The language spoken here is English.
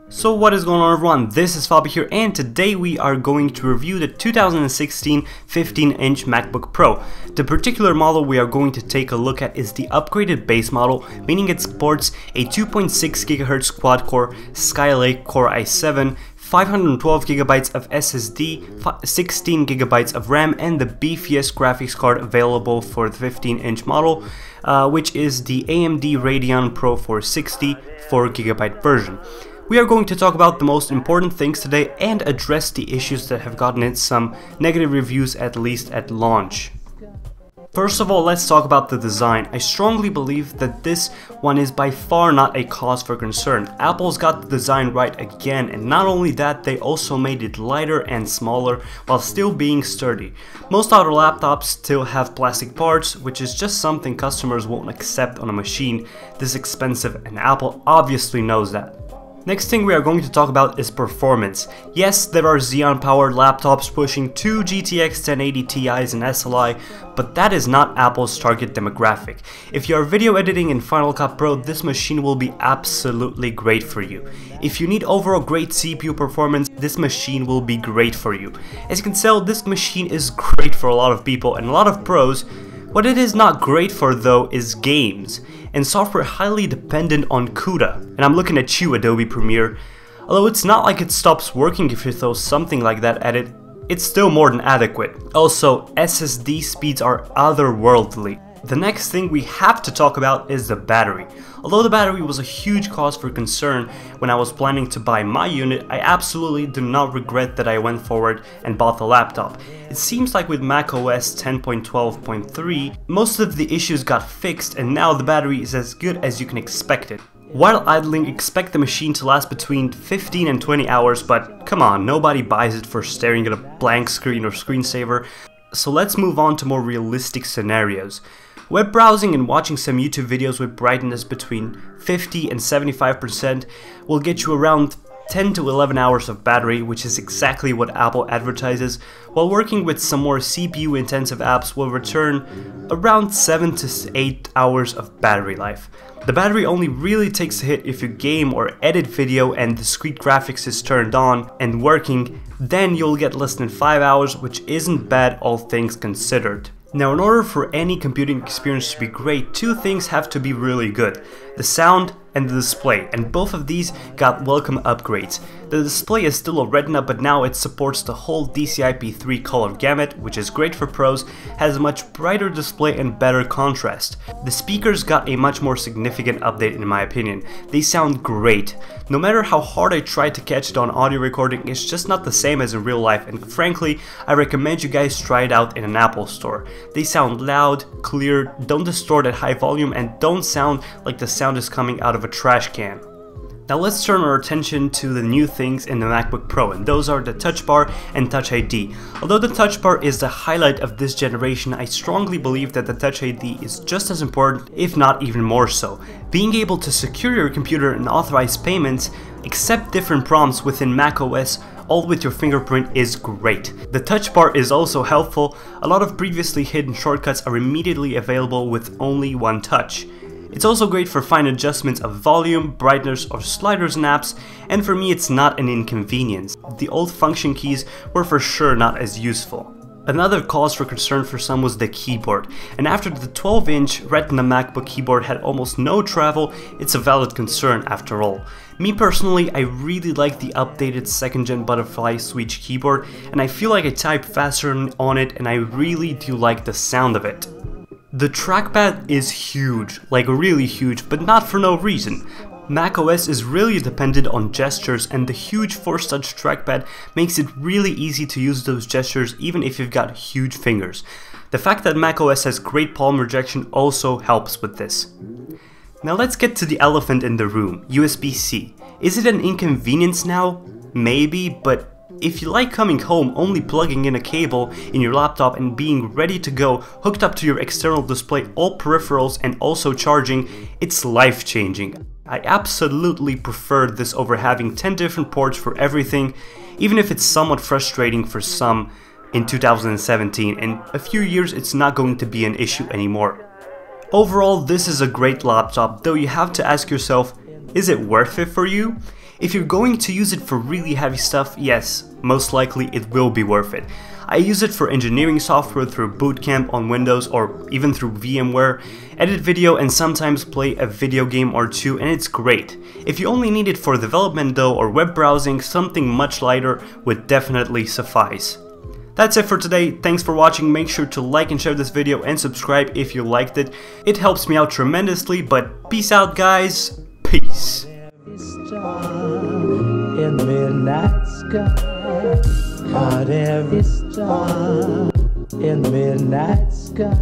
So what is going on, everyone? This is Fabi here, and today we are going to review the 2016 15-inch MacBook Pro. The particular model we are going to take a look at is the upgraded base model, meaning it supports a 2.6 GHz quad-core Skylake Core i7, 512GB of SSD, 16GB of RAM, and the beefiest graphics card available for the 15-inch model, which is the AMD Radeon Pro 460 4GB version. We are going to talk about the most important things today and address the issues that have gotten it some negative reviews, at least at launch. First of all, let's talk about the design. I strongly believe that this one is by far not a cause for concern. Apple's got the design right again, and not only that, they also made it lighter and smaller while still being sturdy. Most other laptops still have plastic parts, which is just something customers won't accept on a machine this expensive, and Apple obviously knows that. Next thing we are going to talk about is performance. Yes, there are Xeon powered laptops pushing 2 GTX 1080 Ti's and SLI, but that is not Apple's target demographic. If you are video editing in Final Cut Pro, this machine will be absolutely great for you. If you need overall great CPU performance, this machine will be great for you. As you can tell, this machine is great for a lot of people and a lot of pros. What it is not great for though is games, and software highly dependent on CUDA. And I'm looking at you, Adobe Premiere. Although it's not like it stops working if you throw something like that at it, it's still more than adequate. Also, SSD speeds are otherworldly. The next thing we have to talk about is the battery. Although the battery was a huge cause for concern when I was planning to buy my unit, I absolutely do not regret that I went forward and bought the laptop. It seems like with macOS 10.12.3, most of the issues got fixed and now the battery is as good as you can expect it. While idling, expect the machine to last between 15 and 20 hours, but come on, nobody buys it for staring at a blank screen or screensaver. So let's move on to more realistic scenarios. Web browsing and watching some YouTube videos with brightness between 50 and 75% will get you around 10 to 11 hours of battery, which is exactly what Apple advertises, while working with some more CPU intensive apps will return around 7 to 8 hours of battery life. The battery only really takes a hit if you game or edit video and discrete graphics is turned on and working, then you'll get less than 5 hours, which isn't bad all things considered. Now, in order for any computing experience to be great, two things have to be really good: the sound and the display, and both of these got welcome upgrades. The display is still a Retina, but now it supports the whole DCI-P3 color gamut, which is great for pros, has a much brighter display and better contrast. The speakers got a much more significant update in my opinion. They sound great. No matter how hard I try to catch it on audio recording, it's just not the same as in real life, and frankly, I recommend you guys try it out in an Apple store. They sound loud, clear, don't distort at high volume, and don't sound like the sound is coming out of a trash can. Now let's turn our attention to the new things in the MacBook Pro, and those are the Touch Bar and Touch ID. Although the Touch Bar is the highlight of this generation, I strongly believe that the Touch ID is just as important, if not even more so. Being able to secure your computer and authorize payments, accept different prompts within macOS, all with your fingerprint is great. The Touch Bar is also helpful. A lot of previously hidden shortcuts are immediately available with only one touch. It's also great for fine adjustments of volume, brightness, or sliders in apps, and for me it's not an inconvenience. The old function keys were for sure not as useful. Another cause for concern for some was the keyboard, and after the 12-inch Retina MacBook keyboard had almost no travel, it's a valid concern after all. Me personally, I really like the updated 2nd gen butterfly switch keyboard, and I feel like I type faster on it, and I really do like the sound of it. The trackpad is huge, like really huge, but not for no reason. macOS is really dependent on gestures, and the huge Force Touch trackpad makes it really easy to use those gestures even if you've got huge fingers. The fact that macOS has great palm rejection also helps with this. Now let's get to the elephant in the room, USB-C. Is it an inconvenience now? Maybe, but if you like coming home only plugging in a cable in your laptop and being ready to go, hooked up to your external display, all peripherals, and also charging, it's life-changing. I absolutely prefer this over having 10 different ports for everything, even if it's somewhat frustrating for some in 2017. In a few years it's not going to be an issue anymore. Overall, this is a great laptop, though you have to ask yourself, is it worth it for you? If you're going to use it for really heavy stuff, yes, most likely it will be worth it. I use it for engineering software through Boot Camp on Windows or even through VMware, edit video and sometimes play a video game or two, and it's great. If you only need it for development though or web browsing, something much lighter would definitely suffice. That's it for today. Thanks for watching. Make sure to like and share this video and subscribe if you liked it. It helps me out tremendously, but peace out guys. Peace. In midnight sky, caught every star in midnight sky.